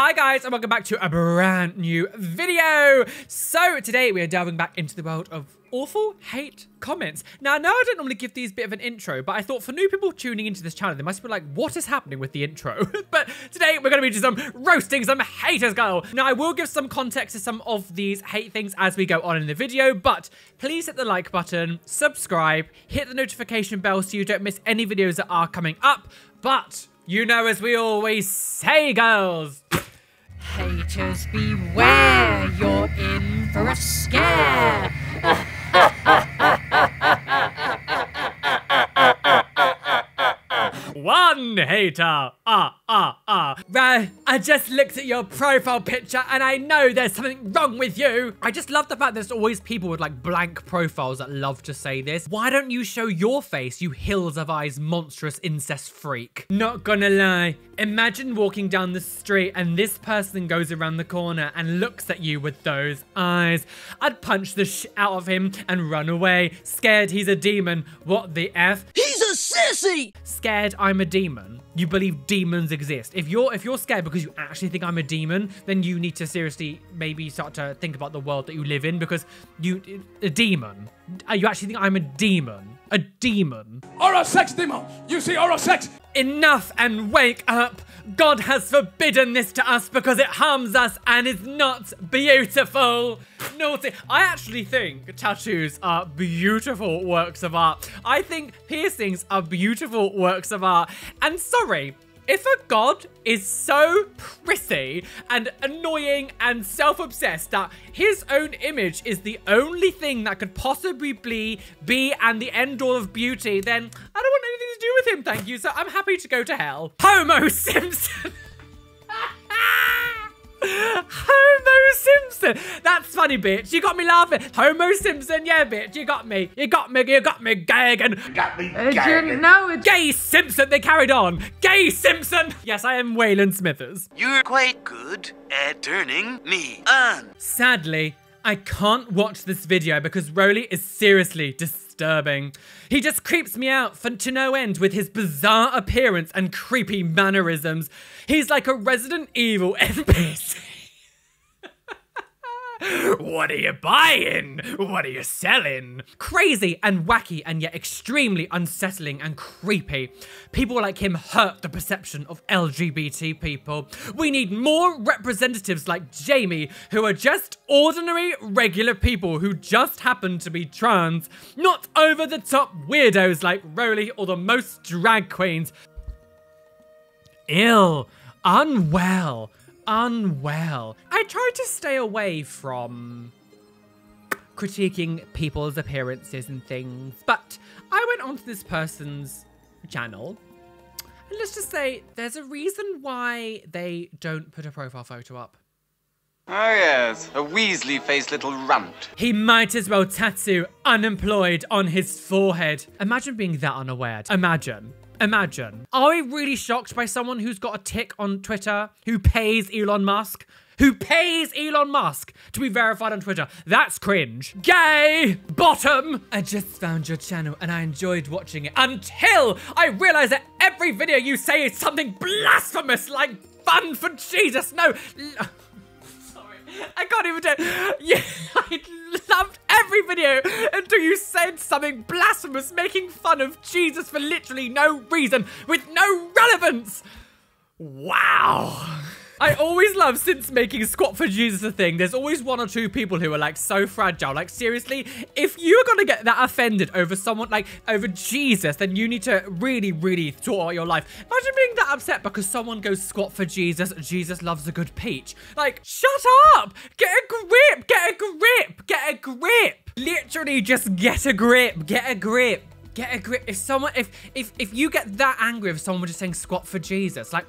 Hi guys, and welcome back to a brand new video. So today we are delving back into the world of awful hate comments. Now, I know I don't normally give these bit of an intro, but I thought for new people tuning into this channel, they must be like, what is happening with the intro? But today we're going to be just roasting some haters, girl. Now, I will give some context to some of these hate things as we go on in the video, but please hit the like button, subscribe, hit the notification bell so you don't miss any videos that are coming up. But you know, as we always say, girls, haters beware, you're in for a scare. one hater. I just looked at your profile picture and I know there's something wrong with you. I just love the fact there's always people with like blank profiles that love to say this. Why don't you show your face, you hills of eyes monstrous incest freak? Not gonna lie, imagine walking down the street and this person goes around the corner and looks at you with those eyes. I'd punch the shit out of him and run away, scared he's a demon. What the F? He's a sissy! Scared I'm a demon? You believe demons exist. If you're scared because you actually think I'm a demon, then you need to seriously maybe start to think about the world that you live in, because a demon. You actually think I'm a demon? A demon? Oral sex, demon! You see oral sex! Enough and wake up! God has forbidden this to us because it harms us and is not beautiful. Naughty. I actually think tattoos are beautiful works of art. I think piercings are beautiful works of art. And sorry, if a god is so prissy and annoying and self-obsessed that his own image is the only thing that could possibly be and the end-all of beauty, then I don't want anything to do with him, thank you. So I'm happy to go to hell. Homo Simpson. Homo Simpson. That's funny, bitch. You got me laughing. Homo Simpson, yeah, bitch. You got me. You got me gagging. Got me Didn't know it. Gay Simpson, they carried on. Gay Simpson. Yes, I am Waylon Smithers. You're quite good at turning me on. Sadly, I can't watch this video because Roly is seriously disturbing. He just creeps me out to no end with his bizarre appearance and creepy mannerisms. He's like a Resident Evil NPC. What are you buying? What are you selling? Crazy and wacky and yet extremely unsettling and creepy. People like him hurt the perception of LGBT people. We need more representatives like Jamie who are just ordinary, regular people who just happen to be trans, not over-the-top weirdos like Roly or the most drag queens. Ill, unwell. I try to stay away from critiquing people's appearances and things, but I went onto this person's channel and let's just say there's a reason why they don't put a profile photo up. Oh yes, a Weasley-faced little runt. He might as well tattoo unemployed on his forehead. Imagine being that unaware. Imagine. Are we really shocked by someone who's got a tick on Twitter, who pays Elon Musk? To be verified on Twitter? That's cringe. Gay bottom. I just found your channel and I enjoyed watching it until I realized that every video you say is something blasphemous, like fun for Jesus. No. Sorry, I can't even do it. Yeah, I loved every video until you said something blasphemous, making fun of Jesus for literally no reason, with no relevance. Wow. I always love, since making Squat for Jesus a thing, there's always one or two people who are like so fragile. Like seriously, if you're gonna get that offended over someone, like over Jesus, then you need to really, really sort out your life. Imagine being that upset because someone goes squat for Jesus. Jesus loves a good peach. Like, shut up! Get a grip! Get a grip! Get a grip! Literally just get a grip! Get a grip! Get a grip. If you get that angry if someone was just saying squat for Jesus, like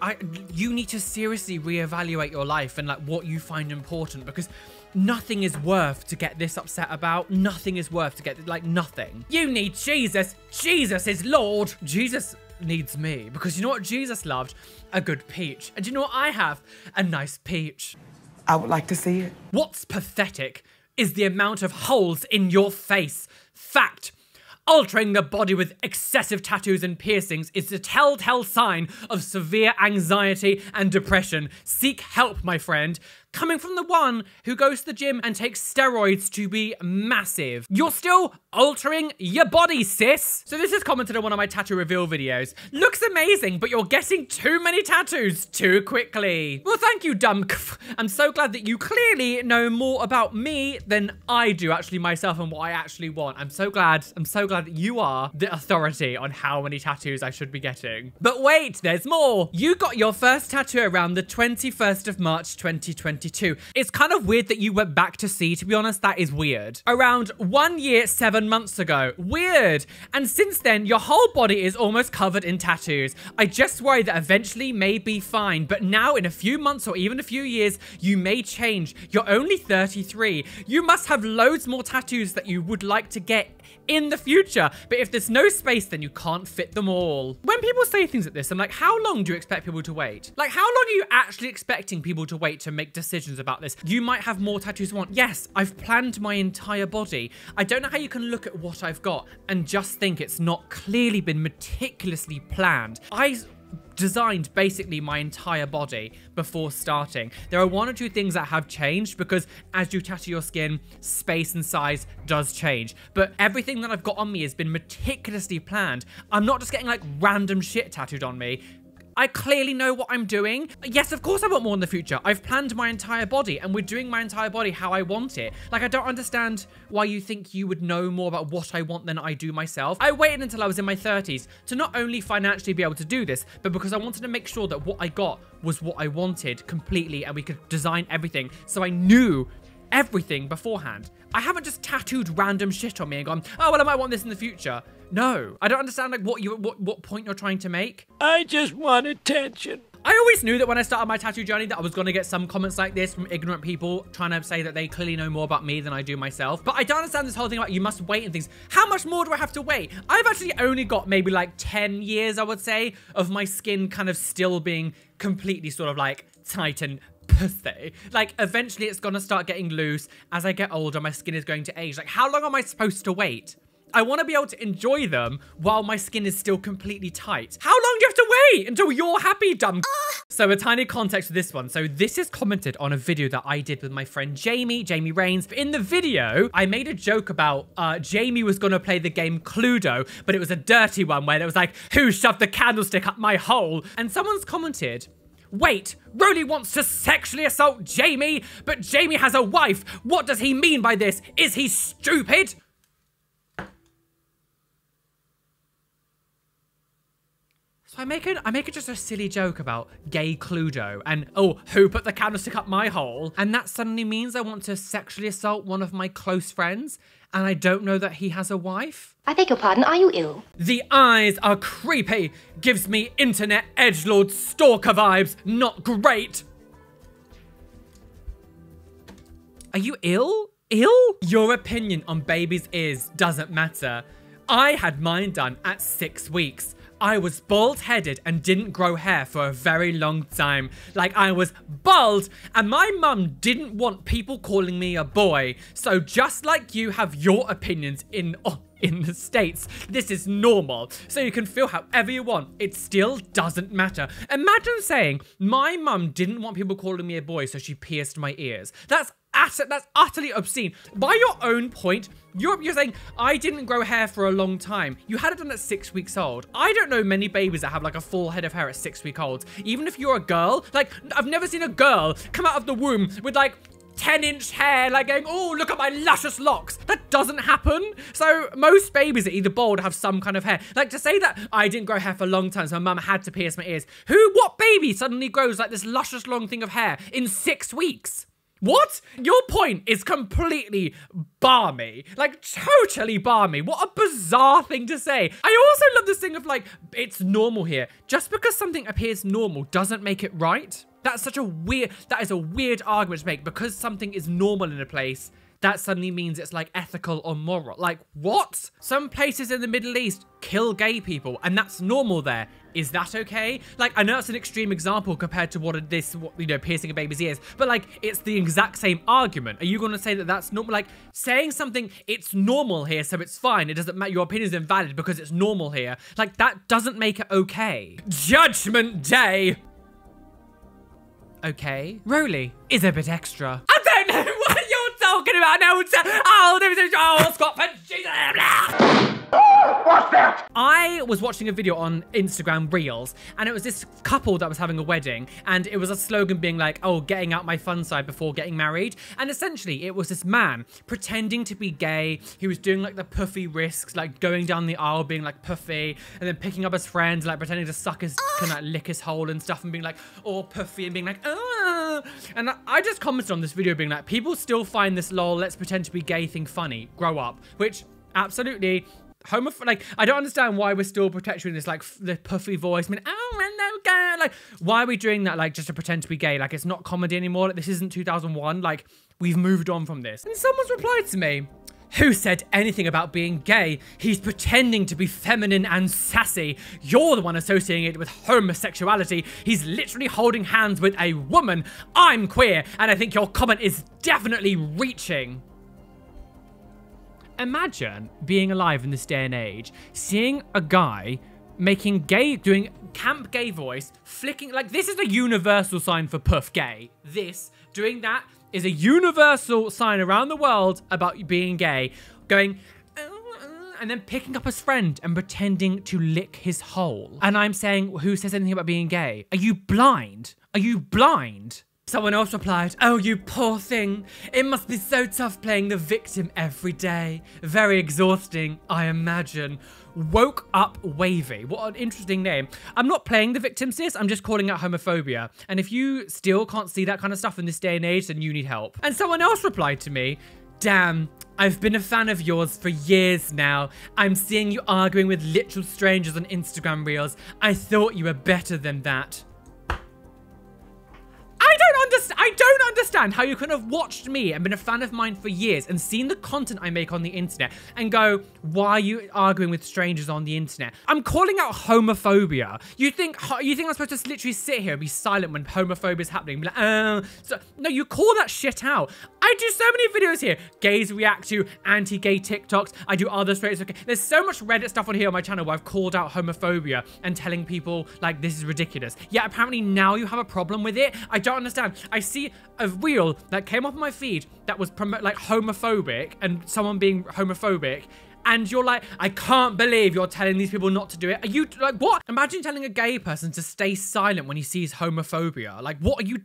you need to seriously reevaluate your life and like what you find important, because nothing is worth to get this upset about. Nothing is worth to get, like, nothing. You need Jesus. Jesus is Lord. Jesus needs me, because you know what Jesus loved? A good peach. And you know what I have? A nice peach. I would like to see it. What's pathetic is the amount of holes in your face. Fact. Altering the body with excessive tattoos and piercings is the telltale sign of severe anxiety and depression. Seek help, my friend. Coming from the one who goes to the gym and takes steroids to be massive. You're still altering your body, sis. So this is commented on one of my tattoo reveal videos. Looks amazing, but you're getting too many tattoos too quickly. Well, thank you, dumb. I'm so glad that you clearly know more about me than I do actually myself and what I actually want. I'm so glad that you are the authority on how many tattoos I should be getting. But wait, there's more. You got your first tattoo around the 21st of March, 2022. It's kind of weird that you went back to sea, to be honest. That is weird. Around 1 year, 7 months ago. Weird. And since then, your whole body is almost covered in tattoos. I just worry that eventually may be fine, but now in a few months or even a few years, you may change. You're only 33. You must have loads more tattoos that you would like to get in the future, but if there's no space, then you can't fit them all. When people say things like this, I'm like, how long do you expect people to wait? Like, how long are you actually expecting people to wait to make decisions about this? You might have more tattoos you want. Yes, I've planned my entire body. I don't know how you can look at what I've got and just think it's not clearly been meticulously planned. I designed basically my entire body before starting. There are one or two things that have changed because as you tattoo your skin, space and size does change. But everything that I've got on me has been meticulously planned. I'm not just getting like random shit tattooed on me. I clearly know what I'm doing. Yes, of course I want more in the future. I've planned my entire body and we're doing my entire body how I want it. Like, I don't understand why you think you would know more about what I want than I do myself. I waited until I was in my 30s to not only financially be able to do this, but because I wanted to make sure that what I got was what I wanted completely and we could design everything. So I knew everything beforehand. I haven't just tattooed random shit on me and gone, oh, well, I might want this in the future. No, I don't understand like what point you're trying to make. I just want attention. I always knew that when I started my tattoo journey that I was going to get some comments like this from ignorant people trying to say that they clearly know more about me than I do myself. But I don't understand this whole thing about you must wait and things. How much more do I have to wait? I've actually only got maybe like 10 years, I would say, of my skin kind of still being completely sort of like tight and pussy. Like, eventually it's going to start getting loose. As I get older, my skin is going to age. Like, how long am I supposed to wait? I want to be able to enjoy them while my skin is still completely tight. How long do you have to wait until you're happy, dumb? So a tiny context for this one. So this is commented on a video that I did with my friend Jamie Rains. In the video, I made a joke about Jamie was going to play the game Cluedo, but it was a dirty one where it was like, who shoved the candlestick up my hole? And someone's commented, wait, Rolly wants to sexually assault Jamie, but Jamie has a wife. What does he mean by this? Is he stupid? So I make it just a silly joke about gay Cluedo and, oh, who put the candlestick up my hole? And that suddenly means I want to sexually assault one of my close friends and I don't know that he has a wife? I beg your pardon, are you ill? The eyes are creepy. Gives me internet edgelord stalker vibes. Not great. Are you ill? Ill? Your opinion on babies' ears doesn't matter. I had mine done at 6 weeks. I was bald-headed and didn't grow hair for a very long time. Like, I was bald, and my mum didn't want people calling me a boy. So just like you have your opinions in the States, this is normal. So you can feel however you want. It still doesn't matter. Imagine saying, my mum didn't want people calling me a boy, so she pierced my ears. That's utterly obscene. By your own point, you're saying, I didn't grow hair for a long time. You had it done at 6 weeks old. I don't know many babies that have like a full head of hair at 6 weeks old. Even if you're a girl, like, I've never seen a girl come out of the womb with like 10-inch hair, like going, oh, look at my luscious locks. That doesn't happen. So most babies are either bald or have some kind of hair. Like, to say that I didn't grow hair for a long time, so my mum had to pierce my ears. What baby suddenly grows like this luscious long thing of hair in 6 weeks? What? Your point is completely barmy. Like, totally barmy. What a bizarre thing to say. I also love this thing of like, it's normal here. Just because something appears normal doesn't make it right. That is a weird argument to make. Because something is normal in a place that suddenly means it's like ethical or moral. Like, what? Some places in the Middle East kill gay people and that's normal there. Is that okay? Like, I know it's an extreme example compared to what piercing a baby's ears, but like, it's the exact same argument. Are you going to say that that's normal? Like, saying something, it's normal here, so it's fine. It doesn't matter. Your opinion is invalid because it's normal here. Like, that doesn't make it okay. Judgment Day. Okay. Rolly is a bit extra. I don't know what you're talking about. No, Scott, Jesus. What's that? I was watching a video on Instagram Reels, and it was this couple that was having a wedding, and it was a slogan being like, oh, getting out my fun side before getting married. And essentially, it was this man pretending to be gay. He was doing like the puffy risks, like going down the aisle being like puffy, and then picking up his friends, like pretending to suck his, kind of like lick his hole and stuff, and being like all puffy and being like, ah. And I just commented on this video being like, people still find this lol, let's pretend to be gay thing funny. Grow up. Which, absolutely, like, I don't understand why we're still perpetuating this, like, the puffy voice. I mean, oh, hello, girl. Like, why are we doing that, like, just to pretend to be gay? Like, it's not comedy anymore. Like, this isn't 2001. Like, we've moved on from this. And someone's replied to me, who said anything about being gay? He's pretending to be feminine and sassy. You're the one associating it with homosexuality. He's literally holding hands with a woman. I'm queer, and I think your comment is definitely reaching. Imagine being alive in this day and age, seeing a guy doing camp gay voice, flicking, like, this is a universal sign for puff gay. Doing that is a universal sign around the world about being gay, going, and then picking up his friend and pretending to lick his hole. And I'm saying, who says anything about being gay? Are you blind? Are you blind? Someone else replied, oh, you poor thing. It must be so tough playing the victim every day. Very exhausting, I imagine. Woke Up Wavy. What an interesting name. I'm not playing the victim, sis. I'm just calling out homophobia. And if you still can't see that kind of stuff in this day and age, then you need help. And someone else replied to me, damn, I've been a fan of yours for years now. I'm seeing you arguing with literal strangers on Instagram Reels. I thought you were better than that. I don't understand how you could have watched me and been a fan of mine for years and seen the content I make on the internet and go, why are you arguing with strangers on the internet? I'm calling out homophobia. You think I'm supposed to literally sit here and be silent when homophobia is happening? Be like, no, you call that shit out. I do so many videos here. Gays react to anti-gay TikToks. I do other straight. Okay, there's so much Reddit stuff on here on my channel where I've called out homophobia and telling people like this is ridiculous. Yeah, apparently now you have a problem with it. I don't understand. I see a reel that came up on my feed that was like homophobic and someone being homophobic. And you're like, I can't believe you're telling these people not to do it. Are you, like, what? Imagine telling a gay person to stay silent when he sees homophobia. Like, what are you,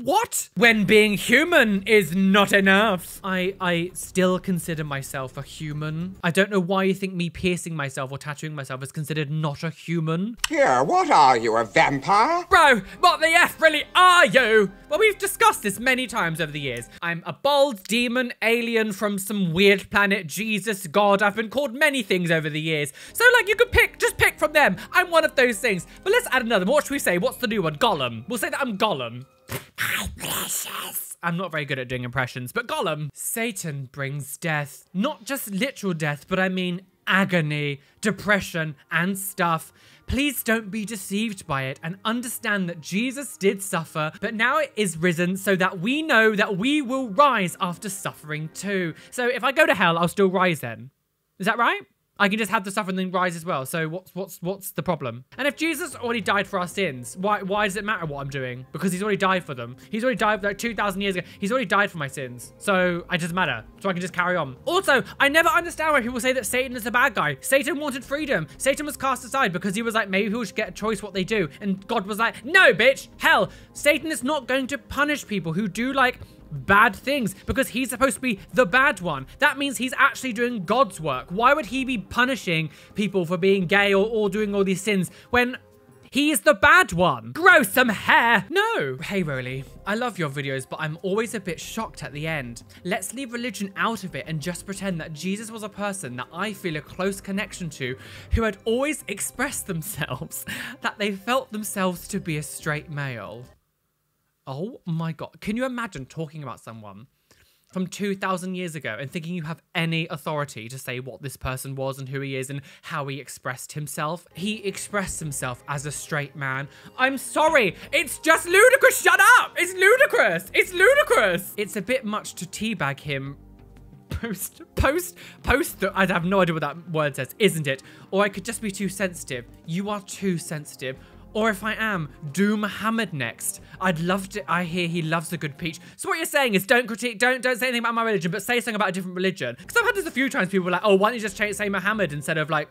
what? When being human is not enough. I still consider myself a human. I don't know why you think me piercing myself or tattooing myself is considered not a human. Yeah, what are you, a vampire? Bro, what the F really are you? Well, we've discussed this many times over the years. I'm a bald demon alien from some weird planet. Jesus, God, I've been called many things over the years. So, like, you could just pick from them. I'm one of those things. But let's add another. What should we say? What's the new one? Gollum. We'll say that I'm Gollum. My precious. I'm not very good at doing impressions, but Gollum. Satan brings death. Not just literal death, but I mean agony, depression, and stuff. Please don't be deceived by it and understand that Jesus did suffer, but now it is risen so that we know that we will rise after suffering too. So if I go to hell, I'll still rise then. Is that right? I can just have the suffer and then rise as well. So what's the problem? And if Jesus already died for our sins, why does it matter what I'm doing? Because he's already died for them. He's already died like 2,000 years ago. He's already died for my sins. So it doesn't matter. So I can just carry on. Also, I never understand why people say that Satan is the bad guy. Satan wanted freedom. Satan was cast aside because he was like, maybe people should get a choice what they do. And God was like, no, bitch, hell. Satan is not going to punish people who do like bad things because he's supposed to be the bad one. That means he's actually doing God's work. Why would he be punishing people for being gay or doing all these sins when he is the bad one? Grow some hair. No. Hey, Rolly, I love your videos, but I'm always a bit shocked at the end. Let's leave religion out of it and just pretend that Jesus was a person that I feel a close connection to who had always expressed themselves that they felt themselves to be a straight male. Oh my God. Can you imagine talking about someone from 2,000 years ago and thinking you have any authority to say what this person was and who he is and how he expressed himself. He expressed himself as a straight man. I'm sorry, it's just ludicrous. Shut up. It's ludicrous. It's ludicrous. It's a bit much to teabag him I have no idea what that word says, isn't it? Or I could just be too sensitive. You are too sensitive. Or if I am, do Muhammad next. I'd love to. I hear he loves a good peach. So what you're saying is don't critique, don't say anything about my religion, but say something about a different religion. Because I've had this a few times. People were like, oh, why don't you just say Muhammad instead of like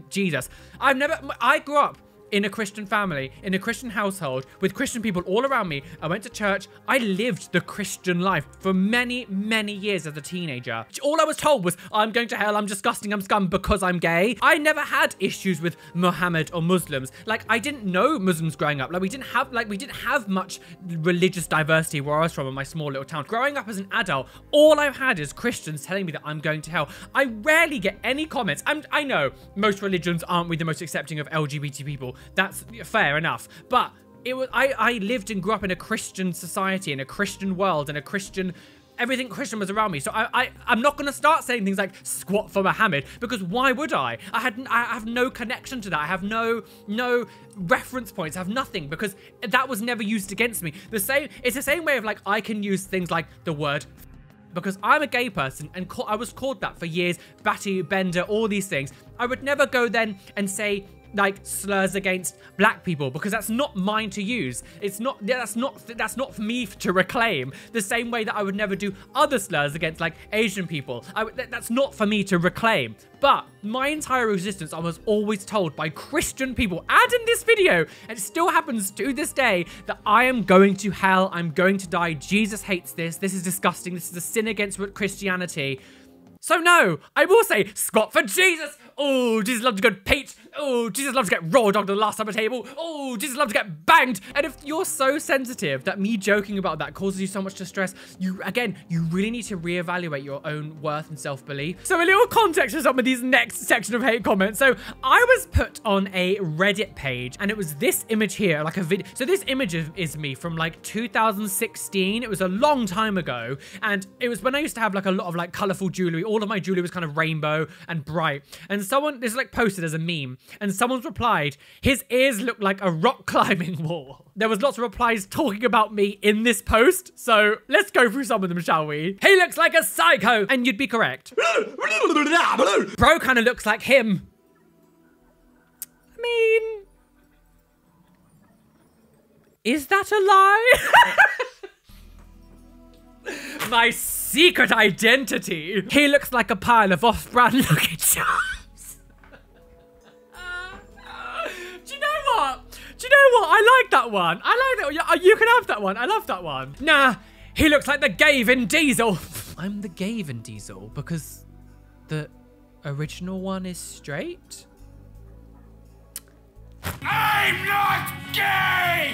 Jesus? I grew up in a Christian family, in a Christian household, with Christian people all around me. I went to church. I lived the Christian life for many, many years as a teenager. All I was told was, I'm going to hell, I'm disgusting, I'm scum because I'm gay. I never had issues with Muhammad or Muslims. Like, I didn't know Muslims growing up. Like, we didn't have much religious diversity where I was from in my small little town. Growing up as an adult, all I've had is Christians telling me that I'm going to hell. I rarely get any comments. I know most religions aren't the most accepting of LGBT people. That's fair enough. But I lived and grew up in a Christian society, in a Christian world, and everything Christian was around me. So I'm not going to start saying things like squat for Muhammad, because why would I? I have no connection to that. I have no reference points. I have nothing, because that was never used against me. It's the same way of like, I can use things like the word because I'm a gay person and I was called that for years. Batty, bender, all these things. I would never go then and say like slurs against black people, because that's not mine to use. That's not for me to reclaim. The same way that I would never do other slurs against like Asian people. That's not for me to reclaim. But my entire existence, I was always told by Christian people, and in this video, and it still happens to this day, that I am going to hell, I'm going to die, Jesus hates this, this is disgusting, this is a sin against Christianity. So no, I will say, squat for Jesus. Oh, Jesus loves a good peach. Oh, Jesus loves to get raw dogged on the last supper table. Oh, Jesus loves to get banged. And if you're so sensitive that me joking about that causes you so much distress, you really need to reevaluate your own worth and self-belief. So a little context for some of these next section of hate comments. So I was put on a Reddit page, and it was this image here, like a video. So this image is me from like 2016. It was a long time ago. And it was when I used to have like a lot of like colorful jewelry. All of my jewelry was kind of rainbow and bright. And someone, this is like posted as a meme, and someone's replied, his ears look like a rock climbing wall. There was lots of replies talking about me in this post, so let's go through some of them, shall we? He looks like a psycho, and you'd be correct. Bro kind of looks like him. I mean, is that a lie? My secret identity. He looks like a pile of off-brand Lucky Charms. Do you know what? I like that one. I like that one. You can have that one. I love that one. Nah, he looks like the gay Vin Diesel. I'm the gay Vin Diesel because the original one is straight. I'm not gay!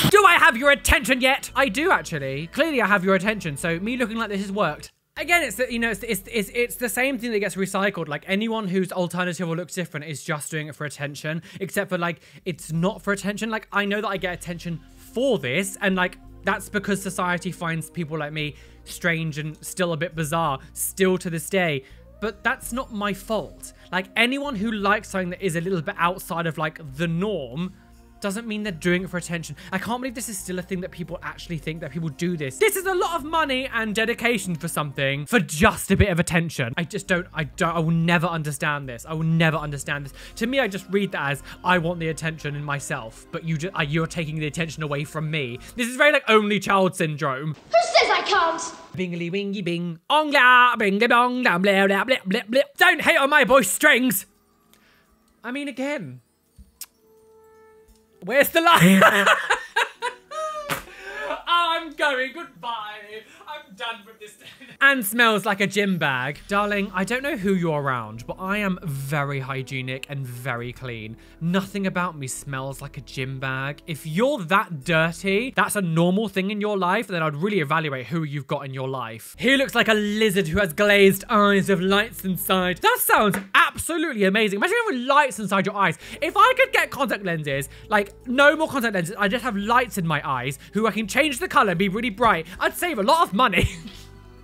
Do I have your attention yet? I do, actually. Clearly, I have your attention, so me looking like this has worked. Again, it's the same thing that gets recycled. Like, anyone who's alternative or looks different is just doing it for attention, except for like, it's not for attention. Like, I know that I get attention for this, and like, that's because society finds people like me strange and still a bit bizarre, still to this day. But that's not my fault. Like, anyone who likes something that is a little bit outside of like the norm doesn't mean they're doing it for attention. I can't believe this is still a thing that people actually think that people do this. This is a lot of money and dedication for something for just a bit of attention. I will never understand this. I will never understand this. To me, I just read that as I want the attention in myself, but you're taking the attention away from me. This is very like only child syndrome. Who says I can't? Bingly wingy bing, ong la, bing bong, blah blah blah blah blah blah. Don't hate on my voice strings. I mean, again. Where's the line? I'm going, goodbye. I'm done with this. And smells like a gym bag. Darling, I don't know who you're around, but I am very hygienic and very clean. Nothing about me smells like a gym bag. If you're that dirty, that's a normal thing in your life, then I'd really evaluate who you've got in your life. He looks like a lizard who has glazed eyes with lights inside. That sounds absolutely amazing. Imagine having lights inside your eyes. If I could get contact lenses, like no more contact lenses, I just have lights in my eyes who I can change the color, be really bright. I'd save a lot of money.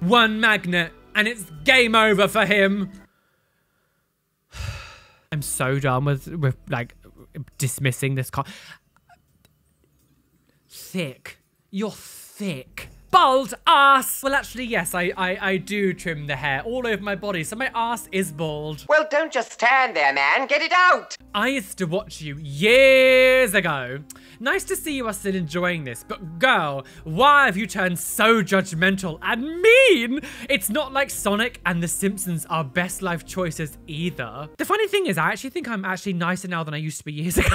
One magnet, and it's game over for him. I'm so done with like dismissing this thick. You're thick. Bald ass! Well, actually, yes, I do trim the hair all over my body, so my ass is bald. Well, don't just stand there, man. Get it out! I used to watch you years ago. Nice to see you are still enjoying this, but girl, why have you turned so judgmental and mean? It's not like Sonic and The Simpsons are best life choices either. The funny thing is, I actually think I'm actually nicer now than I used to be years ago.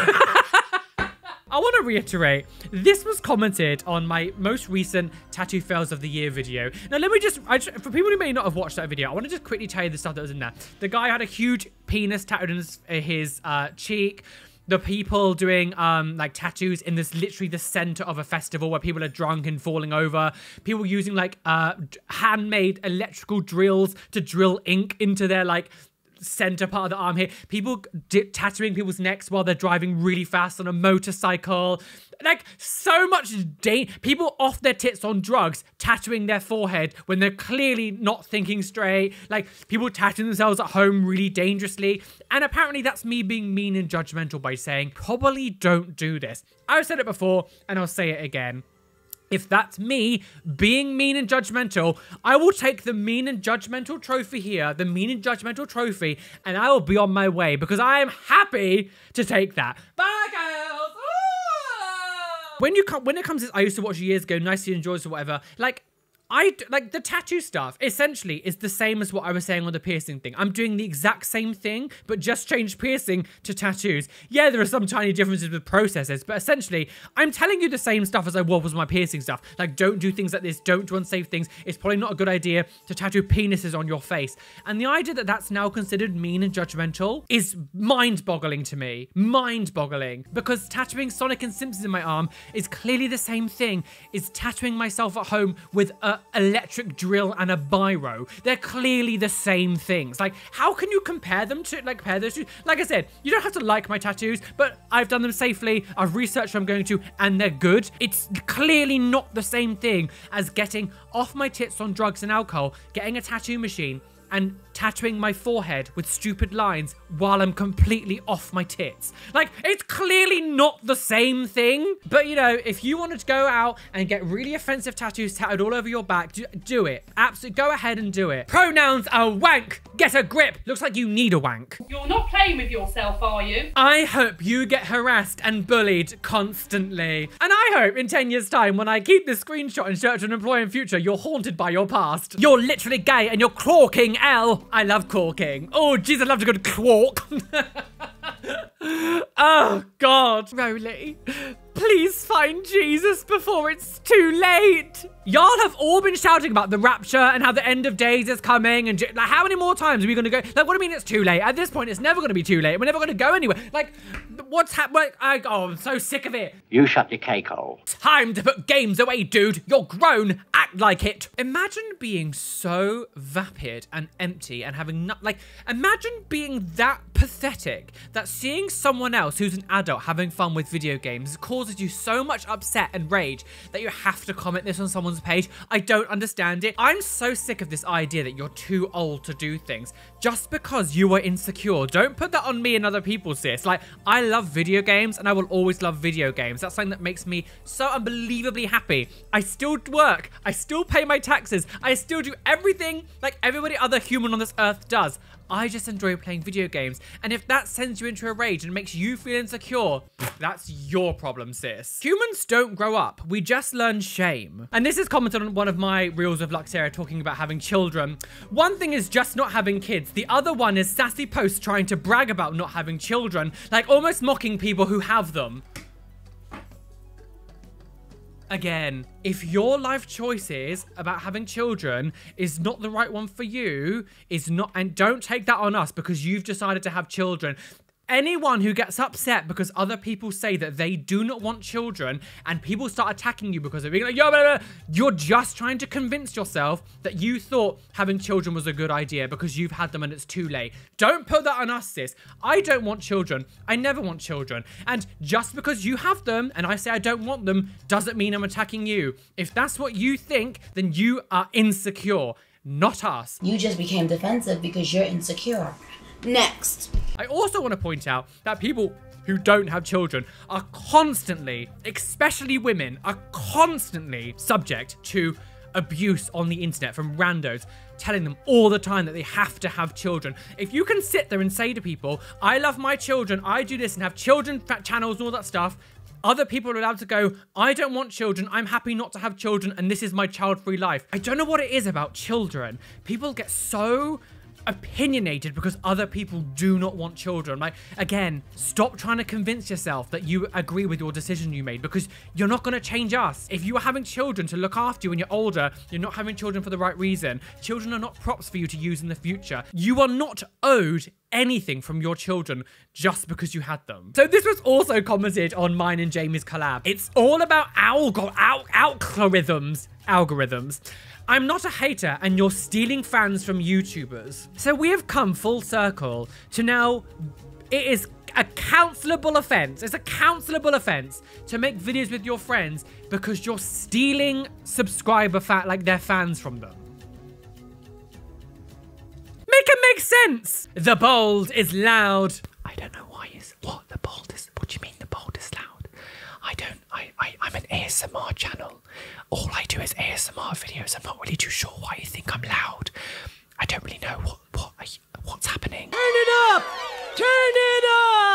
I want to reiterate, this was commented on my most recent Tattoo Fails of the Year video. Now, let me just, for people who may not have watched that video, I want to just quickly tell you the stuff that was in there. The guy had a huge penis tattooed on his cheek. The people doing like tattoos in this literally the center of a festival where people are drunk and falling over. People using like handmade electrical drills to drill ink into their like center part of the arm here. People tattooing people's necks while they're driving really fast on a motorcycle. Like, so much people off their tits on drugs tattooing their forehead when they're clearly not thinking straight. Like, people tattooing themselves at home really dangerously. And apparently that's me being mean and judgmental by saying, probably don't do this. I've said it before and I'll say it again. If that's me being mean and judgmental, I will take the mean and judgmental trophy here, the mean and judgmental trophy, and I will be on my way because I am happy to take that. Bye, girls! When it comes to, I used to watch you years ago, Nicely Enjoys or whatever, like, like the tattoo stuff essentially is the same as what I was saying on the piercing thing. I'm doing the exact same thing, but just changed piercing to tattoos. Yeah, there are some tiny differences with processes, but essentially I'm telling you the same stuff as I was with my piercing stuff. Like, don't do things like this, don't do unsafe things. It's probably not a good idea to tattoo penises on your face. And the idea that that's now considered mean and judgmental is mind-boggling to me. Mind-boggling. Because tattooing Sonic and Simpsons in my arm is clearly the same thing as tattooing myself at home with a electric drill and a biro. They're clearly the same things. Like, how can you compare them to, like, compare those two? Like I said, you don't have to like my tattoos, but I've done them safely, I've researched what I'm going to, and they're good. It's clearly not the same thing as getting off my tits on drugs and alcohol, getting a tattoo machine, and tattooing my forehead with stupid lines while I'm completely off my tits. Like, it's clearly not the same thing. But, you know, if you wanted to go out and get really offensive tattoos tattooed all over your back, do it. Absolutely, go ahead and do it. Pronouns are wank. Get a grip. Looks like you need a wank. You're not playing with yourself, are you? I hope you get harassed and bullied constantly. And I hope in 10 years' time, when I keep this screenshot and search an employer in future, you're haunted by your past. You're literally gay and you're clorking L. I love corking. Oh, jeez, I'd love to go to Quark. Oh, God. Roly, please find Jesus before it's too late. Y'all have all been shouting about the rapture and how the end of days is coming. And like, how many more times are we going to go? Like, what do you mean it's too late? At this point, it's never going to be too late. We're never going to go anywhere. Like, what's happening? Oh, I'm so sick of it. You shut your cake hole. Time to put games away, dude. You're grown. Act like it. Imagine being so vapid and empty and having not like, imagine being that pathetic that seeing someone else who's an adult having fun with video games causes you so much upset and rage that you have to comment this on someone's page. I don't understand it. I'm so sick of this idea that you're too old to do things just because you are insecure. Don't put that on me and other people, sis. Like, I love video games and I will always love video games. That's something that makes me so unbelievably happy. I still work. I still pay my taxes. I still do everything like everybody other human on this earth does. I just enjoy playing video games. And if that sends you into a rage and makes you feel insecure, that's your problem, sis. Humans don't grow up. We just learn shame. And this is commented on one of my reels of Luxera talking about having children. One thing is just not having kids. The other one is sassy posts trying to brag about not having children, like almost mocking people who have them. Again, if your life choices about having children is not the right one for you, and don't take that on us because you've decided to have children. anyone who gets upset because other people say that they do not want children and people start attacking you because of being like, yo, blah, blah, you're just trying to convince yourself that you thought having children was a good idea because you've had them and it's too late. Don't put that on us, sis. I don't want children. I never want children. And just because you have them and I say I don't want them doesn't mean I'm attacking you. If that's what you think, then you are insecure, not us. You just became defensive because you're insecure. Next. I also want to point out that people who don't have children are constantly, especially women, are constantly subject to abuse on the internet from randos telling them all the time that they have to have children. If you can sit there and say to people, I love my children, I do this, and have children channels and all that stuff, other people are allowed to go, I don't want children, I'm happy not to have children, and this is my child-free life. I don't know what it is about children. People get so opinionated because other people do not want children. Like, again, stop trying to convince yourself that you agree with your decision you made, because you're not going to change us. If you are having children to look after you when you're older, you're not having children for the right reason. Children are not props for you to use in the future. You are not owed anything from your children just because you had them. So this was also commented on mine and Jamie's collab. It's all about algorithms. I'm not a hater and you're stealing fans from YouTubers. So we have come full circle to now, it is a counselable offense. It's a counselable offense to make videos with your friends because you're stealing subscriber their fans from them. Make it make sense. The bold is loud. I don't know why what do you mean the bold is loud? I'm an ASMR channel. All I do is ASMR videos. I'm not really too sure why you think I'm loud. I don't really know what's happening. Turn it up! Turn it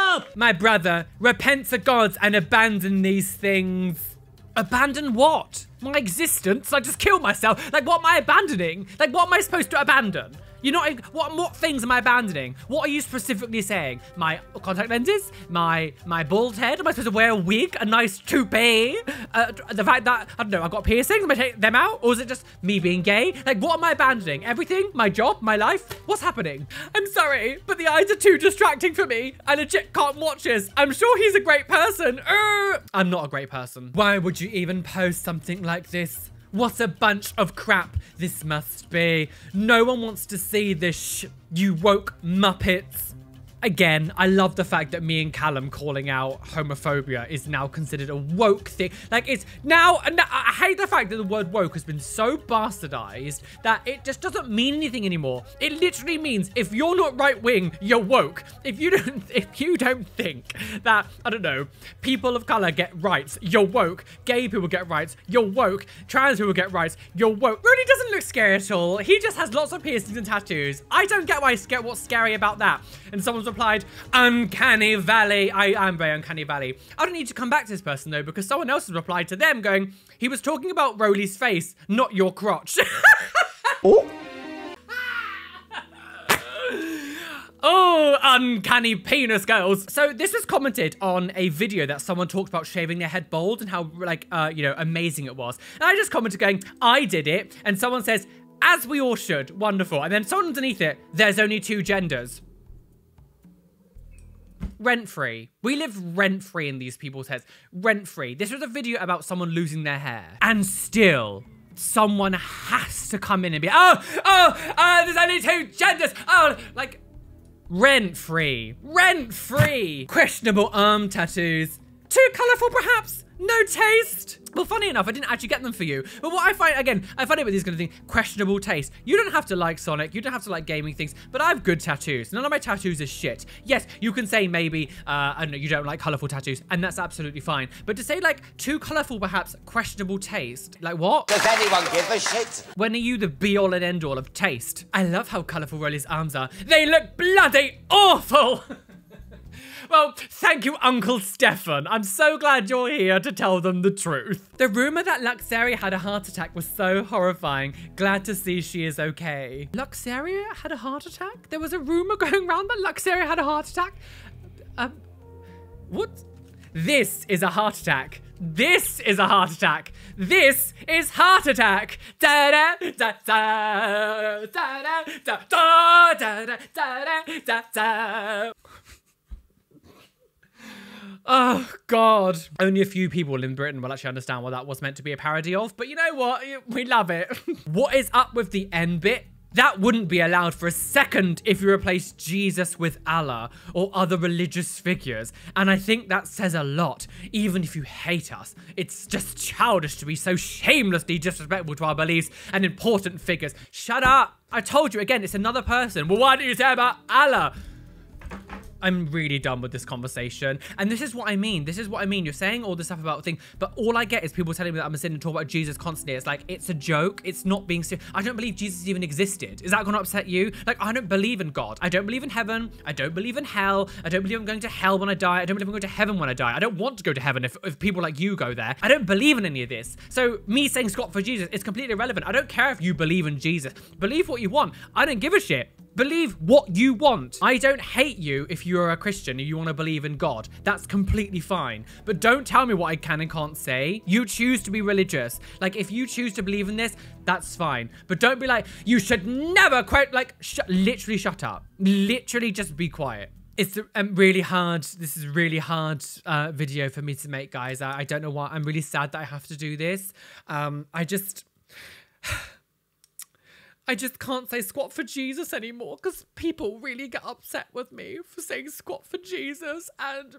up! My brother, repent to God and abandon these things. Abandon what? My existence? I just killed myself. Like, what am I abandoning? Like, what am I supposed to abandon? You're not, what things am I abandoning? What are you specifically saying? My contact lenses? My bald head? Am I supposed to wear a wig? A nice toupee? The fact that, I don't know, I've got piercings? Am I take them out? Or is it just me being gay? Like, what am I abandoning? Everything? My job? My life? What's happening? I'm sorry, but the eyes are too distracting for me. I legit can't watch this. I'm sure he's a great person. I'm not a great person. Why would you even post something like this? What a bunch of crap this must be. No one wants to see this you woke muppets. Again, I love the fact that me and Callum calling out homophobia is now considered a woke thing. Like, it's now, I hate the fact that the word woke has been so bastardized that it just doesn't mean anything anymore. It literally means if you're not right wing, you're woke. If you don't think that, I don't know, people of color get rights, you're woke. Gay people get rights, you're woke. Trans people get rights, you're woke. Rudy doesn't look scary at all. He just has lots of piercings and tattoos. I don't get what's scary about that. And someone's replied, Uncanny Valley. I am very Uncanny Valley. I don't need to come back to this person though, because someone else has replied to them going, he was talking about Rolly's face, not your crotch. Oh. Oh, uncanny penis girls. So this was commented on a video that someone talked about shaving their head bald and how, like, amazing it was. And I just commented going, I did it. And someone says, as we all should. Wonderful. And then someone underneath it, there's only 2 genders. Rent-free. We live rent-free in these people's heads. Rent-free. This was a video about someone losing their hair. And still, someone has to come in and be, there's only 2 genders. Oh, like, rent-free. Rent-free. Questionable arm tattoos. Too colourful, perhaps? No taste? Well, funny enough, I didn't actually get them for you. But what I find, again, I find it with these kind of things, questionable taste. You don't have to like Sonic, you don't have to like gaming things, but I have good tattoos. None of my tattoos is shit. Yes, you can say maybe, I don't know, you don't like colourful tattoos, and that's absolutely fine. But to say like, too colourful, perhaps, questionable taste, like what? Does anyone give a shit? When are you the be-all and end-all of taste? I love how colourful Rolly's arms are. They look bloody awful! Well, thank you, Uncle Stefan. I'm so glad you're here to tell them the truth. The rumor that Luxeria had a heart attack was so horrifying. Glad to see she is okay. Luxeria had a heart attack? There was a rumor going around that Luxeria had a heart attack? What? This is a heart attack. This is a heart attack. This is heart attack. Da da da da da da da da da da da da. Oh, God. Only a few people in Britain will actually understand what that was meant to be a parody of, but you know what? We love it. What is up with the N bit? That wouldn't be allowed for a second if you replaced Jesus with Allah or other religious figures. And I think that says a lot, even if you hate us. It's just childish to be so shamelessly disrespectful to our beliefs and important figures. Shut up. I told you again, it's another person. Well, why didn't you say about Allah? I'm really done with this conversation. And this is what I mean. This is what I mean. You're saying all this stuff about things, but all I get is people telling me that I'm sitting and talk about Jesus constantly. It's like, it's a joke. It's not being serious. I don't believe Jesus even existed. Is that going to upset you? Like, I don't believe in God. I don't believe in heaven. I don't believe in hell. I don't believe I'm going to hell when I die. I don't believe I'm going to heaven when I die. I don't want to go to heaven if people like you go there. I don't believe in any of this. So me saying Scott for Jesus is completely irrelevant. I don't care if you believe in Jesus. Believe what you want. I don't give a shit. Believe what you want. I don't hate you if you're a Christian and you want to believe in God. That's completely fine. But don't tell me what I can and can't say. You choose to be religious. Like, if you choose to believe in this, that's fine. But don't be like, you should never quote, like, literally shut up. Literally just be quiet. It's really hard. This is a really hard video for me to make, guys. I don't know why. I'm really sad that I have to do this. I just can't say squat for Jesus anymore because people really get upset with me for saying squat for Jesus, and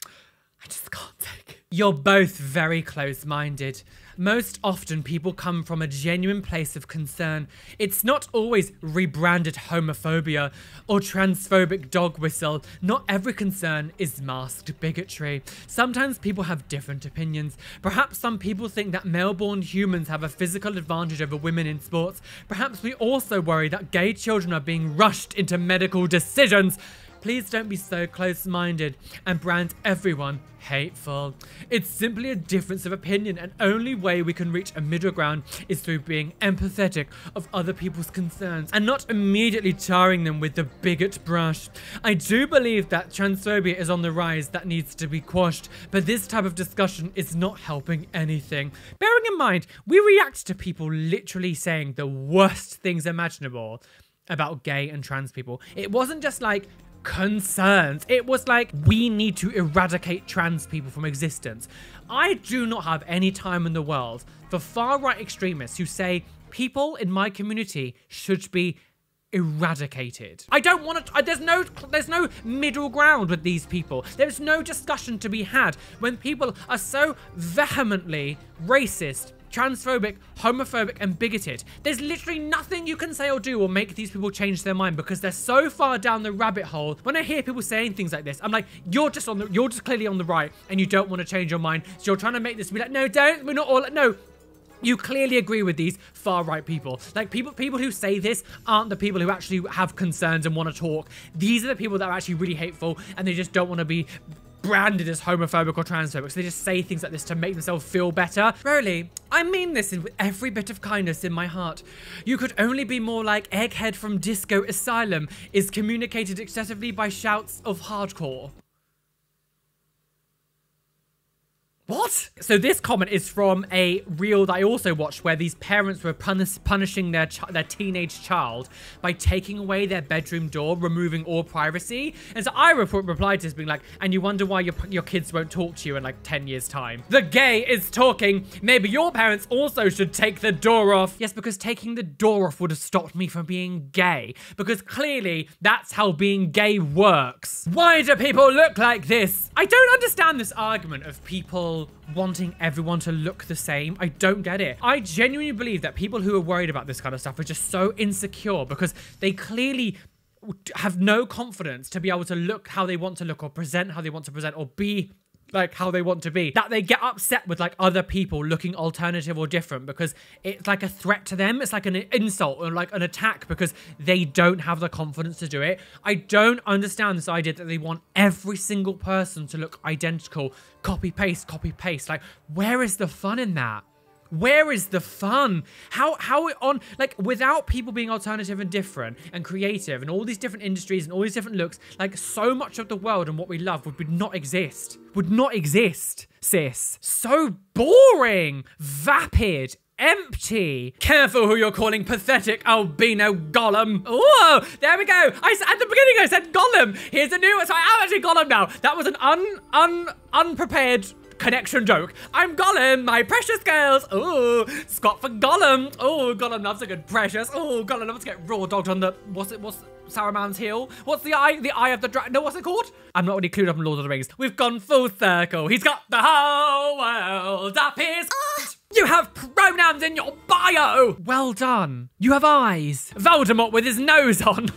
I just can't take it. You're both very close-minded. Most often people come from a genuine place of concern. It's not always rebranded homophobia or transphobic dog whistle. Not every concern is masked bigotry. Sometimes people have different opinions. Perhaps some people think that male-born humans have a physical advantage over women in sports. Perhaps we also worry that gay children are being rushed into medical decisions. Please don't be so close-minded and brand everyone hateful. It's simply a difference of opinion, and only way we can reach a middle ground is through being empathetic of other people's concerns and not immediately tarring them with the bigot brush. I do believe that transphobia is on the rise that needs to be quashed, but this type of discussion is not helping anything. Bearing in mind, we react to people literally saying the worst things imaginable about gay and trans people. It wasn't just like concerns. It was like, we need to eradicate trans people from existence. I do not have any time in the world for far-right extremists who say people in my community should be eradicated. I don't want to. There's no middle ground with these people. There's no discussion to be had when people are so vehemently racist, transphobic, homophobic, and bigoted. There's literally nothing you can say or do will make these people change their mind because they're so far down the rabbit hole. When I hear people saying things like this, I'm like, you're just clearly on the right and you don't want to change your mind. So you're trying to make this be like, no, don't. We're not all like, no. You clearly agree with these far-right people. Like, people who say this aren't the people who actually have concerns and want to talk. These are the people that are actually really hateful and they just don't want to be branded as homophobic or transphobic, so they just say things like this to make themselves feel better. Really, I mean this with every bit of kindness in my heart. You could only be more like Egghead from Disco Asylum is communicated excessively by shouts of hardcore. What? So this comment is from a reel that I also watched where these parents were punishing their teenage child by taking away their bedroom door, removing all privacy. And so I replied to this being like, and you wonder why your kids won't talk to you in like 10 years time. The gay is talking. Maybe your parents also should take the door off. Yes, because taking the door off would have stopped me from being gay. Because clearly that's how being gay works. Why do people look like this? I don't understand this argument of people wanting everyone to look the same. I don't get it. I genuinely believe that people who are worried about this kind of stuff are just so insecure because they clearly have no confidence to be able to look how they want to look or present how they want to present or be like how they want to be, that they get upset with like other people looking alternative or different because it's like a threat to them. It's like an insult or like an attack because they don't have the confidence to do it. I don't understand this idea that they want every single person to look identical. Copy paste, copy paste. Like, where is the fun in that? Where is the fun? How on, like, without people being alternative and different and creative and all these different industries and all these different looks, like, so much of the world and what we love would not exist. Would not exist, sis. So boring, vapid, empty. Careful who you're calling pathetic, albino Gollum. Oh, there we go. At the beginning I said Gollum. Here's a new one. So I am actually Gollum now. That was an unprepared connection joke. I'm Gollum, my precious girls. Oh, Scott for Gollum. Oh, Gollum loves a good precious. Oh, Gollum loves to get raw dogged on the, what's Saruman's heel? What's the eye? The eye of the dragon. No, what's it called? I'm not really clued up on Lord of the Rings. We've gone full circle. He's got the whole world up his You have pronouns in your bio. Well done. You have eyes. Voldemort with his nose on.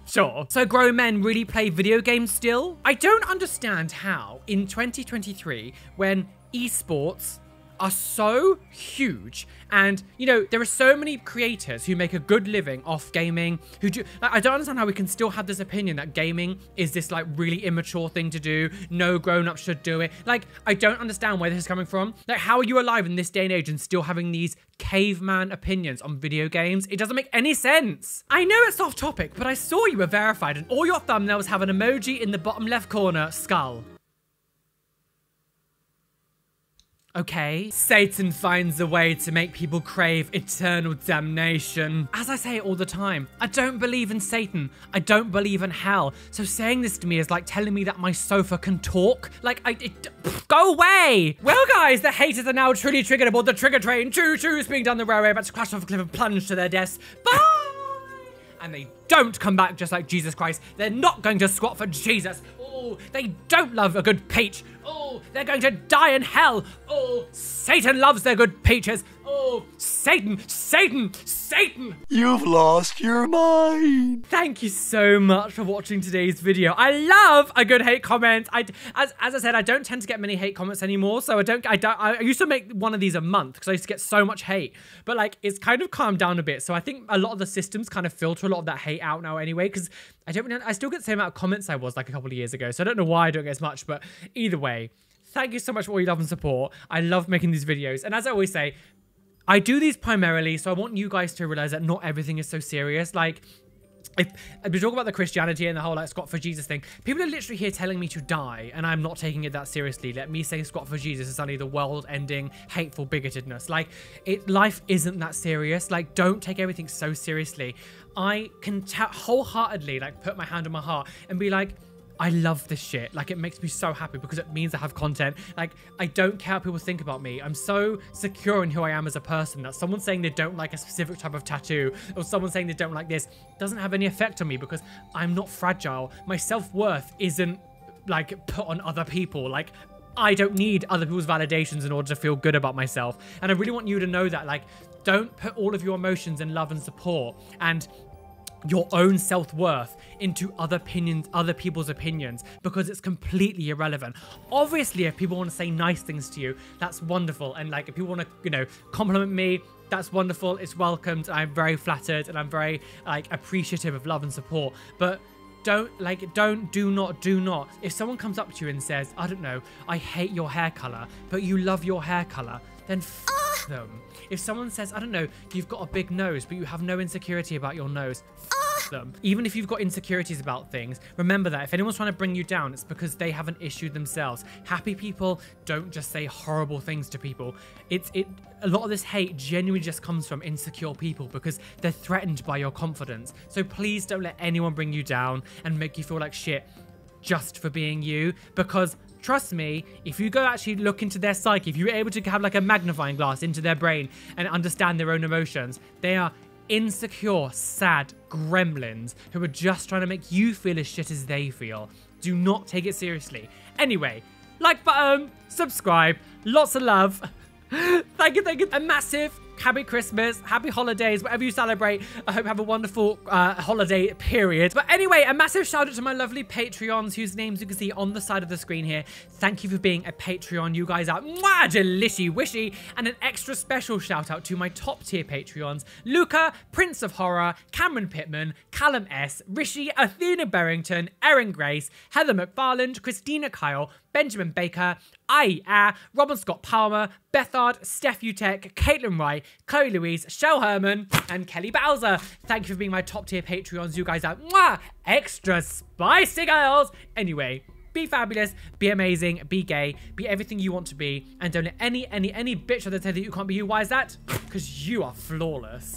Sure. So grown men really play video games still? I don't understand how in 2023, when esports are so huge and, you know, there are so many creators who make a good living off gaming, who do, like, I don't understand how we can still have this opinion that gaming is this like really immature thing to do. No grown-up should do it. Like, I don't understand where this is coming from. Like, how are you alive in this day and age and still having these caveman opinions on video games? It doesn't make any sense. I know it's off topic, but I saw you were verified and all your thumbnails have an emoji in the bottom left corner, skull. Okay. Satan finds a way to make people crave eternal damnation. As I say all the time, I don't believe in Satan. I don't believe in hell. So saying this to me is like telling me that my sofa can talk. Like, go away. Well, guys, the haters are now truly triggered aboard the trigger train. Choo-choo, speeding down the railway, about to crash off a cliff and plunge to their deaths. Bye! And they don't come back just like Jesus Christ. They're not going to squat for Jesus. Oh, they don't love a good peach. Oh, they're going to die in hell. Oh, Satan loves their good peaches. Oh, Satan, Satan, Satan. You've lost your mind. Thank you so much for watching today's video. I love a good hate comment. As I said, I don't tend to get many hate comments anymore. So I used to make one of these a month because I used to get so much hate. But like, it's kind of calmed down a bit. So I think a lot of the systems kind of filter a lot of that hate out now anyway, because I still get the same amount of comments I was like a couple of years ago. So I don't know why I don't get as much, but either way, thank you so much for all your love and support. I love making these videos. And as I always say, I do these primarily so I want you guys to realize that not everything is so serious. Like, if we talk about the Christianity and the whole like Scott for Jesus thing, people are literally here telling me to die and I'm not taking it that seriously. Let me say Scott for Jesus is suddenly the world-ending hateful bigotedness. Like, life isn't that serious. Like, don't take everything so seriously. I can wholeheartedly like put my hand on my heart and be like, I love this shit. Like, it makes me so happy because it means I have content. Like, I don't care what people think about me. I'm so secure in who I am as a person that someone saying they don't like a specific type of tattoo or someone saying they don't like this doesn't have any effect on me because I'm not fragile. My self-worth isn't like put on other people. Like, I don't need other people's validations in order to feel good about myself. And I really want you to know that, like, don't put all of your emotions and love and support and your own self-worth into other people's opinions because it's completely irrelevant. Obviously, if people want to say nice things to you, that's wonderful. And like, if people want to, you know, compliment me, that's wonderful. It's welcomed. I'm very flattered and I'm very like appreciative of love and support. But do not. If someone comes up to you and says, I don't know, I hate your hair color, but you love your hair color, then f them. If someone says, I don't know, you've got a big nose, but you have no insecurity about your nose, f them. Even if you've got insecurities about things, remember that if anyone's trying to bring you down, it's because they have an issue themselves. Happy people don't just say horrible things to people. A lot of this hate genuinely just comes from insecure people because they're threatened by your confidence. So please don't let anyone bring you down and make you feel like shit just for being you, because trust me, if you go actually look into their psyche, if you're able to have like a magnifying glass into their brain and understand their own emotions, they are insecure, sad gremlins who are just trying to make you feel as shit as they feel. Do not take it seriously. Anyway, like button, subscribe, lots of love. Thank you. A massive happy Christmas, happy holidays, whatever you celebrate. I hope you have a wonderful holiday period. But anyway, a massive shout out to my lovely Patreons whose names you can see on the side of the screen here. Thank you for being a Patreon. You guys are mwah, delishy wishy. And an extra special shout out to my top tier Patreons: Luca, Prince of Horror, Cameron Pittman, Callum S, Rishi, Athena Berrington, Erin Grace, Heather McFarland, Christina Kyle, Benjamin Baker, Robin Scott Palmer, Bethard, Steph Utek, Caitlin Wright, Chloe Louise, Shell Herman, and Kelly Bowser. Thank you for being my top tier Patreons. You guys are mwah, extra spicy girls. Anyway, Be fabulous, be amazing, be gay, be everything you want to be, and don't let any bitch out there tell you you can't be who. Why is that? Because you are flawless.